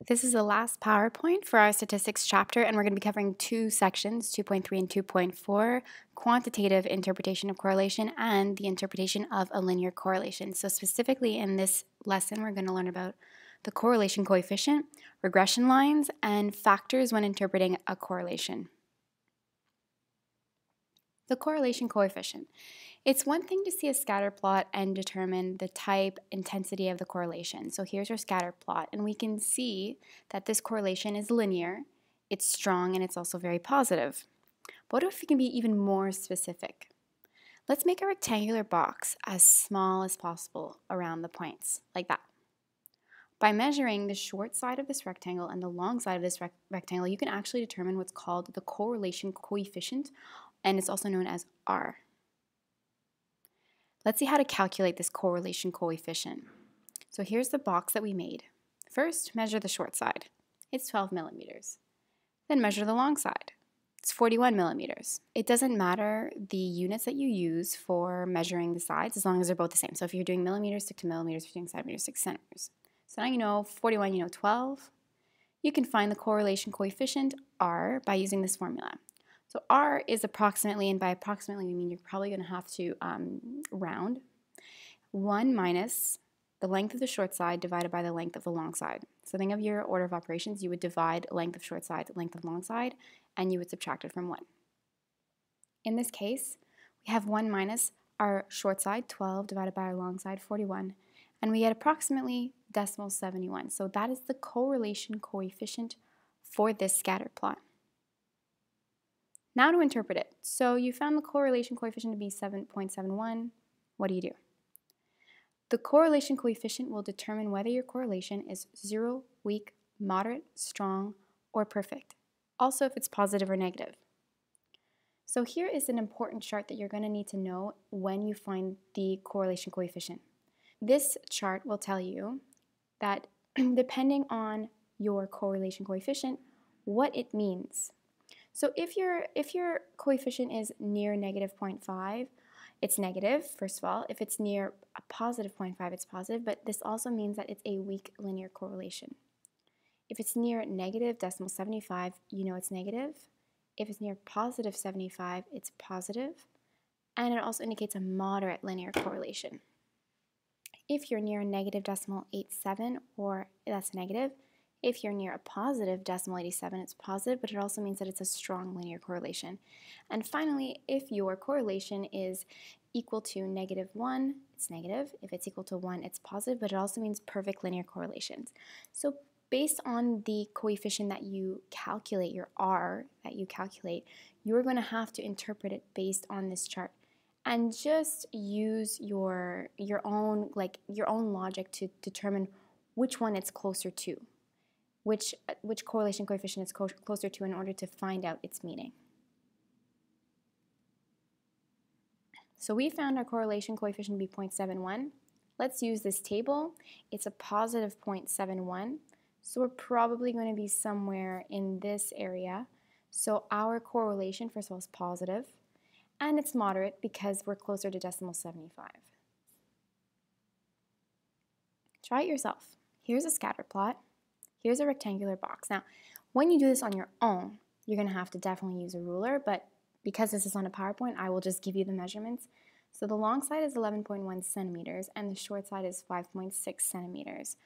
This is the last PowerPoint for our statistics chapter, and we're going to be covering two sections, 2.3 and 2.4, quantitative interpretation of correlation and the interpretation of a linear correlation. So specifically in this lesson, we're going to learn about the correlation coefficient, regression lines, and factors when interpreting a correlation. The correlation coefficient. It's one thing to see a scatter plot and determine the type, intensity of the correlation. So here's our scatter plot, and we can see that this correlation is linear, it's strong, and it's also very positive. But what if we can be even more specific? Let's make a rectangular box as small as possible around the points, like that. By measuring the short side of this rectangle and the long side of this rectangle, you can actually determine what's called the correlation coefficient, and it's also known as R. Let's see how to calculate this correlation coefficient. So here's the box that we made. First, measure the short side. It's 12 millimeters. Then measure the long side. It's 41 millimeters. It doesn't matter the units that you use for measuring the sides as long as they're both the same. So if you're doing millimeters, stick to millimeters. If you're doing centimeters, stick to centimeters. So now you know 41, you know 12. You can find the correlation coefficient, R, by using this formula. So R is approximately, and by approximately we mean you're probably going to have to round, 1 minus the length of the short side divided by the length of the long side. So think of your order of operations. You would divide length of short side, length of long side, and you would subtract it from 1. In this case, we have 1 minus our short side, 12, divided by our long side, 41, and we get approximately 0.71. So that is the correlation coefficient for this scatter plot. Now to interpret it. So you found the correlation coefficient to be 7.71. What do? The correlation coefficient will determine whether your correlation is 0, weak, moderate, strong, or perfect. Also if it's positive or negative. So here is an important chart that you're going to need to know when you find the correlation coefficient. This chart will tell you that depending on your correlation coefficient, what it means. So if your coefficient is near negative 0.5, it's negative, first of all. If it's near a positive 0.5, it's positive, but this also means that it's a weak linear correlation. If it's near negative 0.75, you know it's negative. If it's near positive 75, it's positive. And it also indicates a moderate linear correlation. If you're near a negative 0.87, or that's negative, if you're near a positive 0.87, it's positive, but it also means that it's a strong linear correlation. And finally, if your correlation is equal to -1, it's negative. If it's equal to 1, it's positive, but it also means perfect linear correlations. So based on the coefficient that you calculate, your R that you calculate, you're going to have to interpret it based on this chart. And just use your own logic to determine which one it's closer to. Which correlation coefficient it's closer to in order to find out its meaning. So we found our correlation coefficient to be 0.71. Let's use this table. It's a positive 0.71, so we're probably going to be somewhere in this area. So our correlation, first of all, is positive, and it's moderate because we're closer to 0.75. Try it yourself. Here's a scatter plot. Here's a rectangular box. Now, when you do this on your own, you're going to have to definitely use a ruler, but because this is on a PowerPoint, I will just give you the measurements. So the long side is 11.1 centimeters, and the short side is 5.6 centimeters.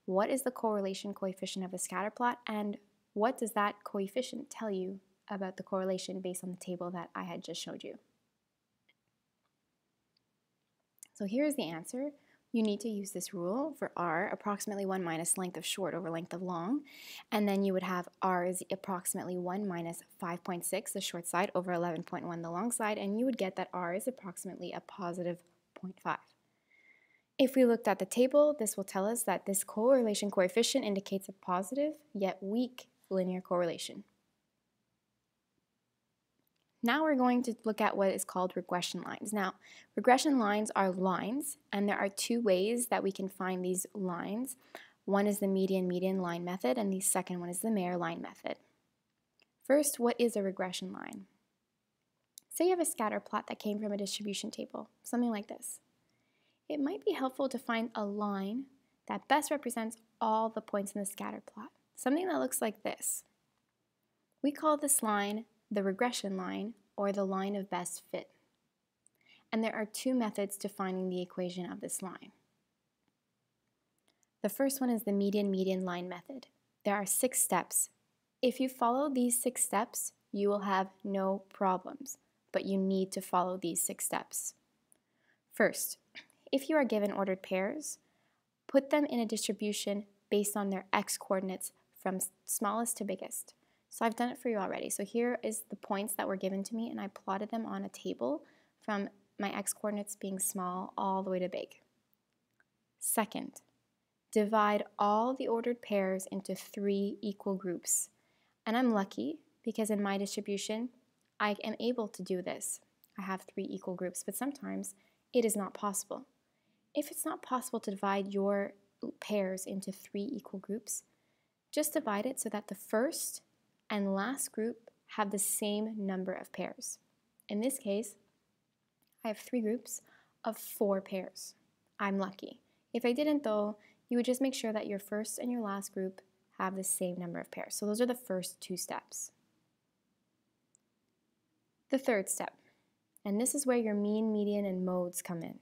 What is the correlation coefficient of the scatter plot, and what does that coefficient tell you about the correlation based on the table that I had just showed you? So here's the answer. You need to use this rule for R, approximately 1 minus length of short over length of long. And then you would have R is approximately 1 minus 5.6, the short side, over 11.1, the long side. And you would get that R is approximately a positive 0.5. If we looked at the table, this will tell us that this correlation coefficient indicates a positive, yet weak linear correlation. Now we're going to look at what is called regression lines. Now, regression lines are lines, and there are two ways that we can find these lines. One is the median line method, and the second one is the Mayer line method. First, what is a regression line? Say you have a scatter plot that came from a distribution table, something like this. It might be helpful to find a line that best represents all the points in the scatter plot. something that looks like this. We call this line the regression line or the line of best fit. And there are two methods to finding the equation of this line. The first one is the median line method. There are 6 steps. If you follow these 6 steps, you will have no problems, but you need to follow these 6 steps. First, if you are given ordered pairs, put them in a distribution based on their x-coordinates from smallest to biggest. So I've done it for you already. So here is the points that were given to me, and I plotted them on a table from my x-coordinates being small all the way to big. Second, divide all the ordered pairs into 3 equal groups. And I'm lucky because in my distribution, I am able to do this. I have 3 equal groups, but sometimes it is not possible. If it's not possible to divide your pairs into 3 equal groups, just divide it so that the first and last group have the same number of pairs. In this case, I have 3 groups of 4 pairs. I'm lucky. If I didn't though, you would just make sure that your first and your last group have the same number of pairs. So those are the first 2 steps. The third step, and this is where your mean, median, and modes come in.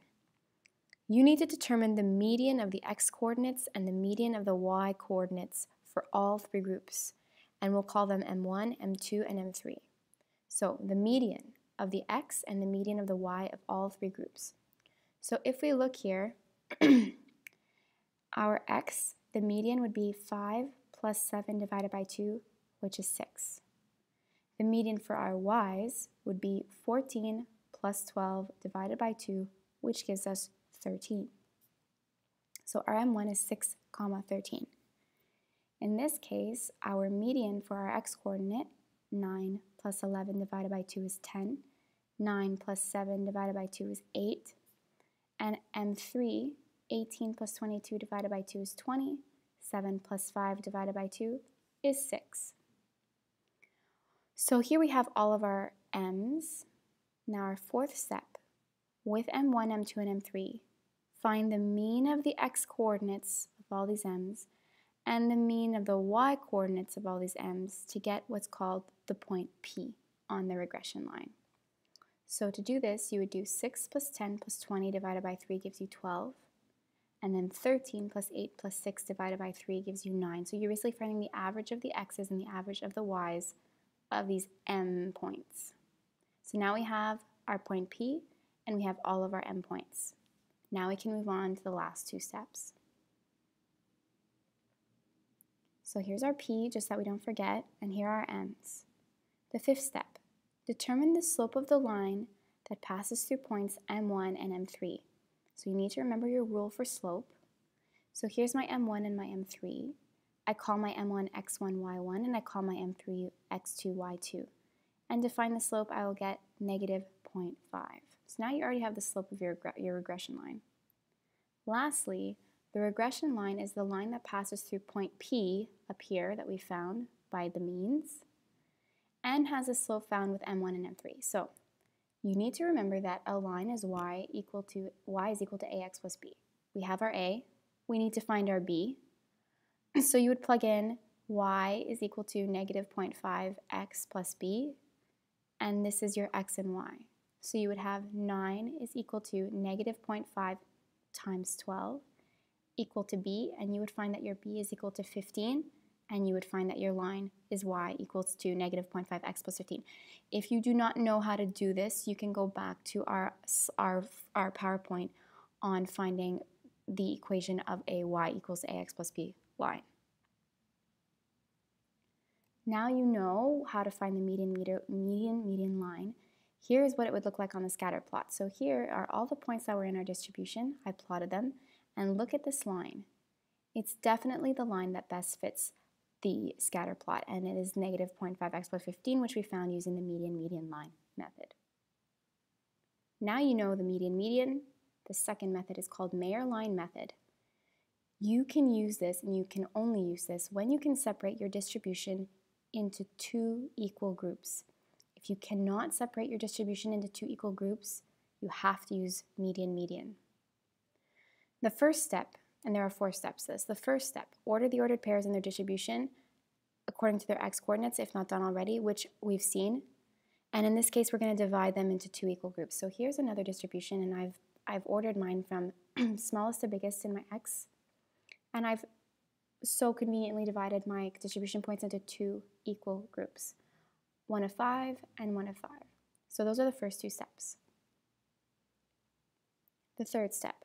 You need to determine the median of the x-coordinates and the median of the y-coordinates for all 3 groups, and we'll call them M1, M2, and M3. So the median of the x and the median of the y of all 3 groups. So if we look here, our x, the median would be 5 plus 7 divided by 2, which is 6. The median for our y's would be 14 plus 12 divided by 2, which gives us 13. So our M1 is 6, 13. In this case, our median for our x-coordinate, 9 plus 11 divided by 2 is 10. 9 plus 7 divided by 2 is 8. And M3, 18 plus 22 divided by 2 is 20. 7 plus 5 divided by 2 is 6. So here we have all of our m's. Now our fourth step, with M1, M2, and M3, find the mean of the x-coordinates of all these m's and the mean of the y-coordinates of all these m's to get what's called the point P on the regression line. So to do this, you would do 6 plus 10 plus 20 divided by 3 gives you 12. And then 13 plus 8 plus 6 divided by 3 gives you 9. So you're basically finding the average of the x's and the average of the y's of these m points. So now we have our point P and we have all of our m points. Now we can move on to the last 2 steps. So here's our P, just that we don't forget, and here are our m's. The 5th step, determine the slope of the line that passes through points M1 and M3. So you need to remember your rule for slope. So here's my M1 and my M3. I call my M1 x1, y1, and I call my M3 x2, y2. And to find the slope, I will get negative 0.5. So now you already have the slope of your regression line. Lastly, the regression line is the line that passes through point P up here that we found by the means and has a slope found with M1 and M3. So you need to remember that a line is y is equal to ax plus b. We have our a, we need to find our b. So you would plug in y is equal to negative 0.5 x plus b, and this is your x and y. So you would have 9 is equal to negative 0.5 times 12 equal to b, and you would find that your b is equal to 15, and you would find that your line is y equals to negative 0.5 x plus 15. If you do not know how to do this, you can go back to our PowerPoint on finding the equation of a y equals ax plus b line. Now you know how to find the median line. Here is what it would look like on the scatter plot. So here are all the points that were in our distribution. I plotted them, and look at this line. It's definitely the line that best fits the scatter plot, and it is negative 0.5 x plus 15, which we found using the median line method. Now you know the median. The second method is called Mayer line method. You can use this, and you can only use this when you can separate your distribution into 2 equal groups. If you cannot separate your distribution into 2 equal groups, you have to use median. The first step, and there are 4 steps to this, the first step, order the ordered pairs in their distribution according to their x-coordinates, if not done already, which we've seen. And in this case, we're going to divide them into two equal groups. So here's another distribution, and I've ordered mine from smallest to biggest in my x, and I've so conveniently divided my distribution points into two equal groups, 1 of 5 and 1 of 5. So those are the first two steps. The third step,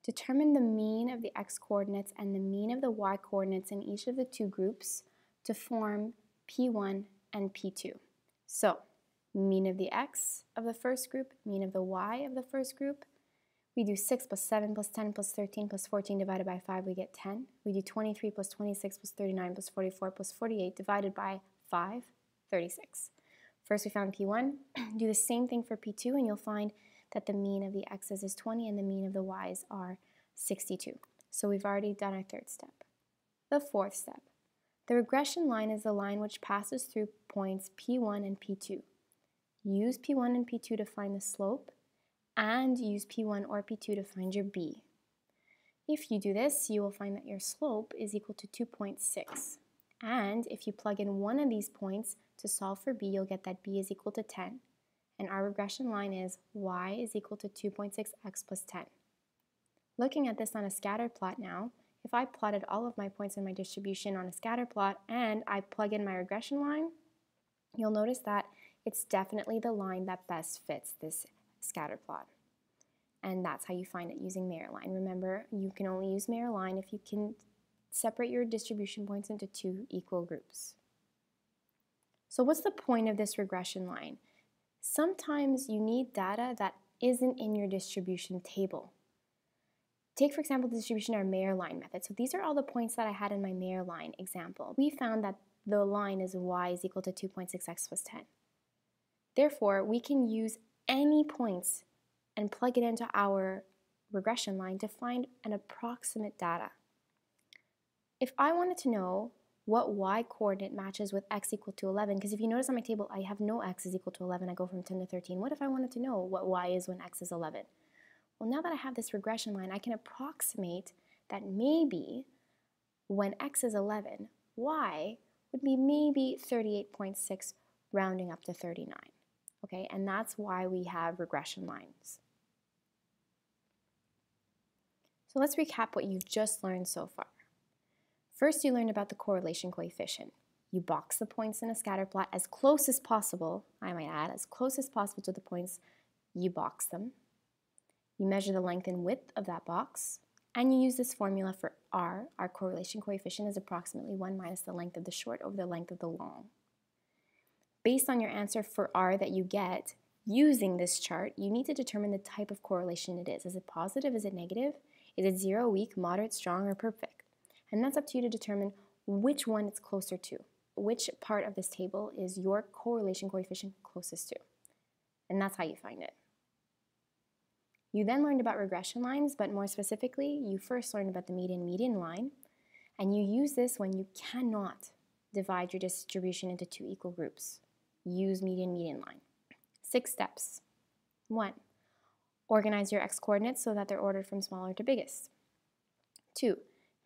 determine the mean of the x-coordinates and the mean of the y-coordinates in each of the two groups to form P1 and P2. So, mean of the x of the first group, mean of the y of the first group. We do 6 plus 7 plus 10 plus 13 plus 14 divided by 5, we get 10. We do 23 plus 26 plus 39 plus 44 plus 48 divided by 5, 36. First we found P1. Do the same thing for P2, and you'll find that the mean of the x's is 20 and the mean of the y's are 62. So we've already done our third step. The fourth step. The regression line is the line which passes through points P1 and P2. Use P1 and P2 to find the slope, and use P1 or P2 to find your b. If you do this, you will find that your slope is equal to 2.6. And if you plug in one of these points to solve for b, you'll get that b is equal to 10. And our regression line is y is equal to 2.6x plus 10. Looking at this on a scatter plot now, if I plotted all of my points in my distribution on a scatter plot and I plug in my regression line, you'll notice that it's definitely the line that best fits this scatter plot. And that's how you find it using Mayer line. Remember, you can only use Mayer line if you can separate your distribution points into two equal groups. So what's the point of this regression line? Sometimes you need data that isn't in your distribution table. Take, for example, the distribution our Mayer line method. So these are all the points that I had in my Mayer line example. We found that the line is y is equal to 2.6x plus 10. Therefore, we can use any points and plug it into our regression line to find an approximate data. If I wanted to know what y-coordinate matches with x equal to 11, because if you notice on my table, I have no x is equal to 11, I go from 10 to 13. What if I wanted to know what y is when x is 11? Well, now that I have this regression line, I can approximate that maybe when x is 11, y would be maybe 38.6 rounding up to 39. Okay, and that's why we have regression lines. So let's recap what you've just learned so far. First, you learned about the correlation coefficient. You box the points in a scatter plot as close as possible, I might add, as close as possible to the points, you box them. You measure the length and width of that box, and you use this formula for r. Our correlation coefficient is approximately 1 minus the length of the short over the length of the long. Based on your answer for r that you get using this chart, you need to determine the type of correlation it is. Is it positive? Is it negative? Is it 0, weak, moderate, strong, or perfect? And that's up to you to determine which one it's closer to. Which part of this table is your correlation coefficient closest to? And that's how you find it. You then learned about regression lines, but more specifically, you first learned about the median line, and you use this when you cannot divide your distribution into two equal groups. Use median line. 6 steps. 1. Organize your x-coordinates so that they're ordered from smaller to biggest. 2.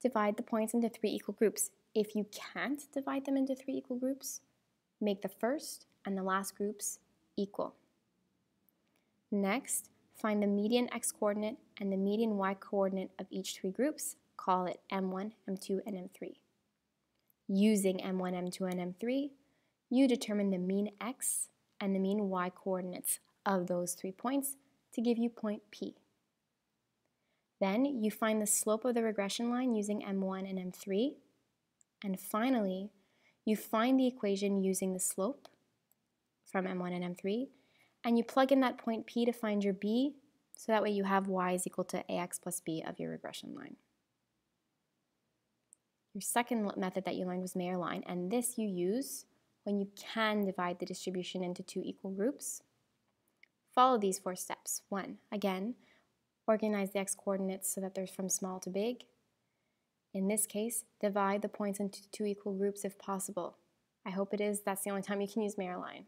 Divide the points into 3 equal groups. If you can't divide them into 3 equal groups, make the first and the last groups equal. Next, find the median x-coordinate and the median y-coordinate of each 3 groups. Call it M1, M2, and M3. Using M1, M2, and M3, you determine the mean x and the mean y coordinates of those 3 points to give you point P. Then you find the slope of the regression line using M1 and M3. And finally, you find the equation using the slope from M1 and M3, and you plug in that point P to find your B, so that way you have y is equal to ax plus b of your regression line. Your second method that you learned was Mayer line, and this you use when you can divide the distribution into 2 equal groups. Follow these 4 steps. 1, again, organize the x-coordinates so that they're from small to big. In this case, divide the points into 2 equal groups if possible. I hope it is. That's the only time you can use Mayer line.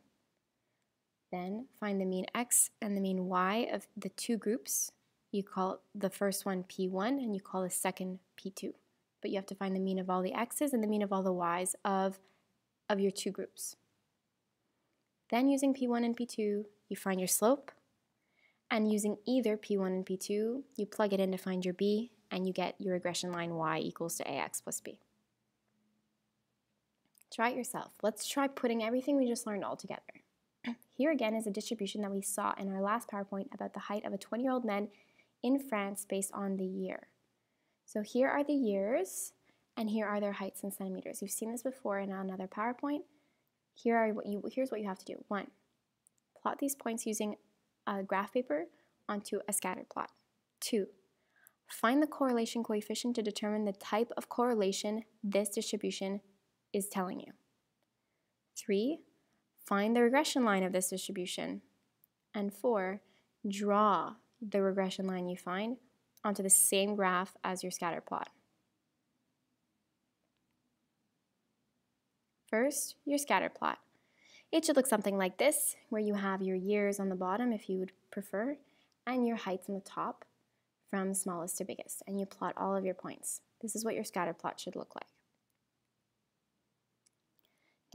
Then find the mean x and the mean y of the 2 groups. You call the first one P1 and you call the second P2. but you have to find the mean of all the x's and the mean of all the y's of your two groups. Then using P1 and P2, you find your slope, and using either P1 and P2, you plug it in to find your b, and you get your regression line y equals to ax plus b. Try it yourself. Let's try putting everything we just learned all together. Here again is a distribution that we saw in our last PowerPoint about the height of a 20-year-old man in France based on the year. So here are the years, and here are their heights in centimeters. You've seen this before in another PowerPoint. Here's what you have to do. 1, plot these points using a graph paper onto a scatter plot. 2, find the correlation coefficient to determine the type of correlation this distribution is telling you. 3, find the regression line of this distribution. And 4, draw the regression line you find onto the same graph as your scatter plot. First, your scatter plot. It should look something like this, where you have your years on the bottom, if you would prefer, and your heights on the top from smallest to biggest, and you plot all of your points. This is what your scatter plot should look like.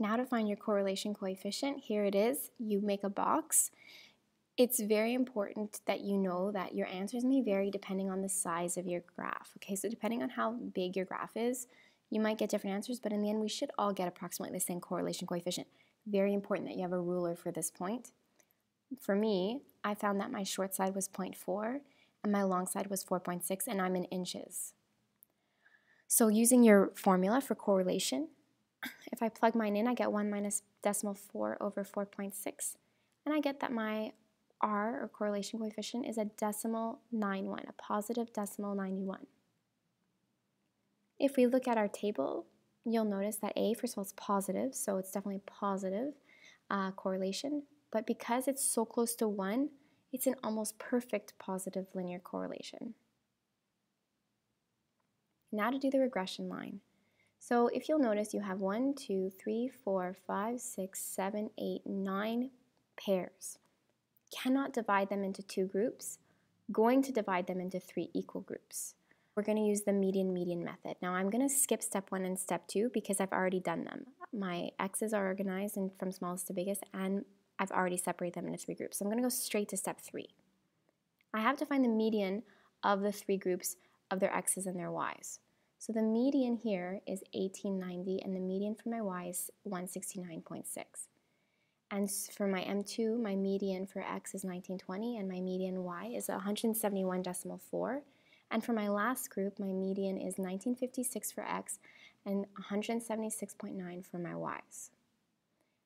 Now to find your correlation coefficient, here it is. You make a box. It's very important that you know that your answers may vary depending on the size of your graph. Okay, so depending on how big your graph is, you might get different answers, but in the end, we should all get approximately the same correlation coefficient. Very important that you have a ruler for this point. For me, I found that my short side was 0.4 and my long side was 4.6, and I'm in inches. So using your formula for correlation, if I plug mine in, I get 1 minus decimal 4 over 4.6, and I get that my R, or correlation coefficient, is a decimal 91, a positive decimal 91. If we look at our table, you'll notice that A, first of all, is positive, so it's definitely a positive correlation, but because it's so close to 1, it's an almost perfect positive linear correlation. Now to do the regression line. So if you'll notice, you have 1, 2, 3, 4, 5, 6, 7, 8, 9 pairs. Cannot divide them into 2 groups, going to divide them into 3 equal groups. We're going to use the median method. Now I'm going to skip step 1 and step 2 because I've already done them. My x's are organized and from smallest to biggest, and I've already separated them into 3 groups. So I'm going to go straight to step 3. I have to find the median of the 3 groups of their x's and their y's. So the median here is 1890, and the median for my y is 169.6. And for my M2, my median for x is 1920, and my median y is 171.4. And for my last group, my median is 1956 for x and 176.9 for my y's.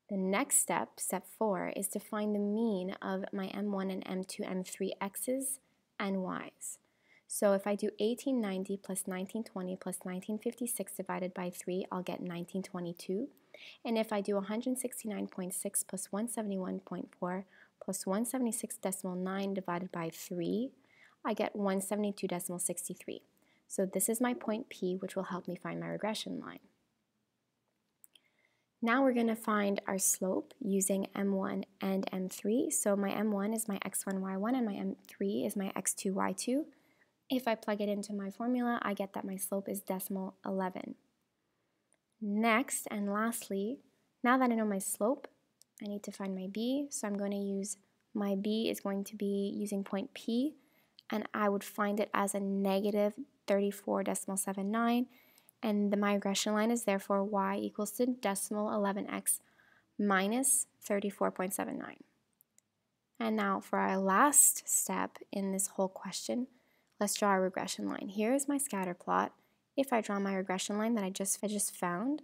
The next step, step 4, is to find the mean of my M1 and M2, M3 x's and y's. So if I do 1890 plus 1920 plus 1956 divided by 3, I'll get 1922. And if I do 169.6 plus 171.4 plus 176.9 divided by 3, I get 172.63. So this is my point P, which will help me find my regression line. Now we're going to find our slope using M1 and M3. So my M1 is my x1, y1, and my M3 is my x2, y2. If I plug it into my formula, I get that my slope is decimal 11. Next and lastly, now that I know my slope, I need to find my b. So I'm going to use my b is going to be using point P, and I would find it as a negative 34.79, and my regression line is therefore y equals to decimal 11x minus 34.79. And now for our last step in this whole question, let's draw a regression line. Here is my scatter plot. If I draw my regression line that I just found,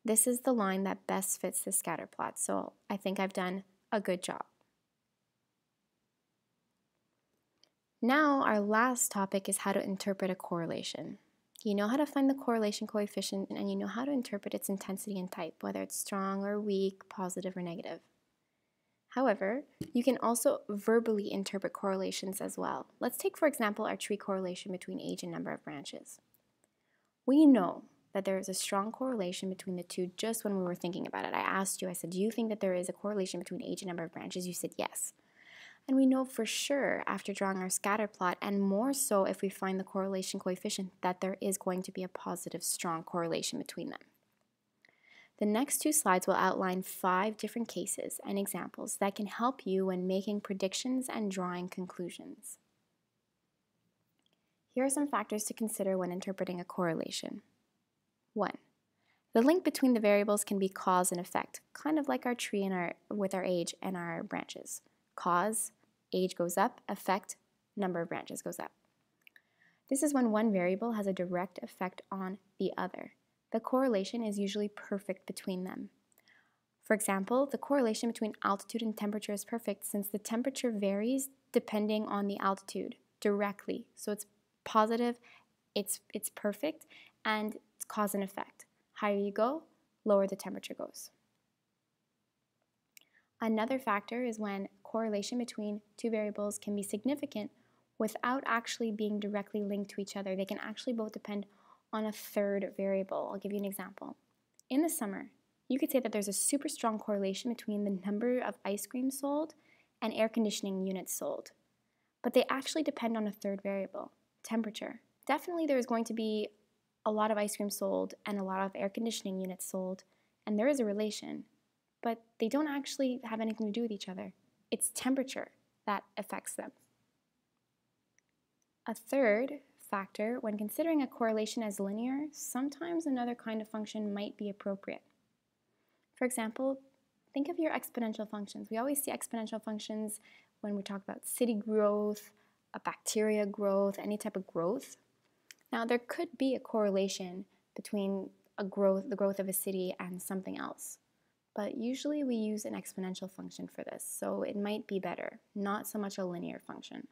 this is the line that best fits the scatter plot. So I think I've done a good job. Now our last topic is how to interpret a correlation. You know how to find the correlation coefficient, and you know how to interpret its intensity and type, whether it's strong or weak, positive or negative. However, you can also verbally interpret correlations as well. Let's take, for example, our tree correlation between age and number of branches. We know that there is a strong correlation between the two just when we were thinking about it. I asked you, I said, do you think that there is a correlation between age and number of branches? You said yes. And we know for sure after drawing our scatter plot, and more so if we find the correlation coefficient, that there is going to be a positive, strong correlation between them. The next 2 slides will outline 5 different cases and examples that can help you when making predictions and drawing conclusions. Here are some factors to consider when interpreting a correlation. 1. The link between the variables can be cause and effect, kind of like our tree with our age and our branches. Cause, age goes up, effect, number of branches goes up. This is when one variable has a direct effect on the other. The correlation is usually perfect between them. For example, the correlation between altitude and temperature is perfect since the temperature varies depending on the altitude directly. So it's positive, it's perfect, and it's cause and effect. Higher you go, lower the temperature goes. Another factor is when correlation between 2 variables can be significant without actually being directly linked to each other. They can actually both depend on a third variable. I'll give you an example. In the summer, you could say that there's a super strong correlation between the number of ice cream sold and air conditioning units sold. But they actually depend on a third variable, temperature. Definitely there's going to be a lot of ice cream sold and a lot of air conditioning units sold, and there is a relation, but they don't actually have anything to do with each other. It's temperature that affects them. A third factor, when considering a correlation as linear, sometimes another kind of function might be appropriate. For example, think of your exponential functions. We always see exponential functions when we talk about city growth, a bacteria growth, any type of growth. Now, there could be a correlation between the growth of a city and something else, but usually we use an exponential function for this, so it might be better, not so much a linear function.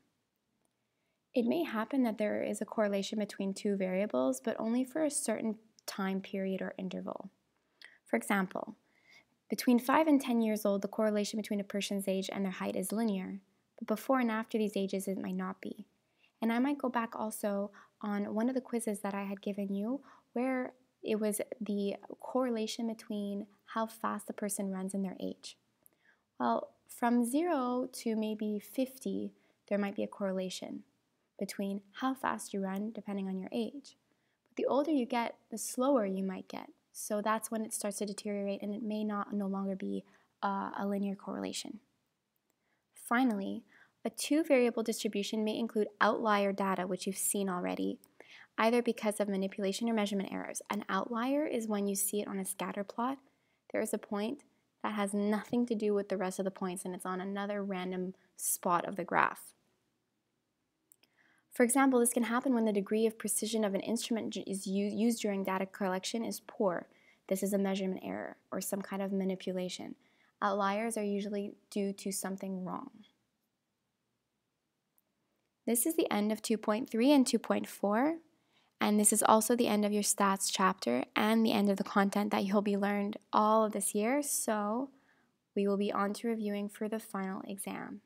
It may happen that there is a correlation between 2 variables, but only for a certain time period or interval. For example, between 5 and 10 years old, the correlation between a person's age and their height is linear, but before and after these ages, it might not be. And I might go back also on one of the quizzes that I had given you where it was the correlation between how fast the person runs and their age. Well, from 0 to maybe 50, there might be a correlation between how fast you run depending on your age. But the older you get, the slower you might get. So that's when it starts to deteriorate and it may no longer be a linear correlation. Finally, a 2-variable distribution may include outlier data, which you've seen already, either because of manipulation or measurement errors. An outlier is when you see it on a scatter plot. There is a point that has nothing to do with the rest of the points and it's on another random spot of the graph. For example, this can happen when the degree of precision of an instrument is used during data collection is poor. This is a measurement error or some kind of manipulation. Outliers are usually due to something wrong. This is the end of 2.3 and 2.4, and this is also the end of your stats chapter and the end of the content that you'll be learned all of this year, so we will be on to reviewing for the final exam.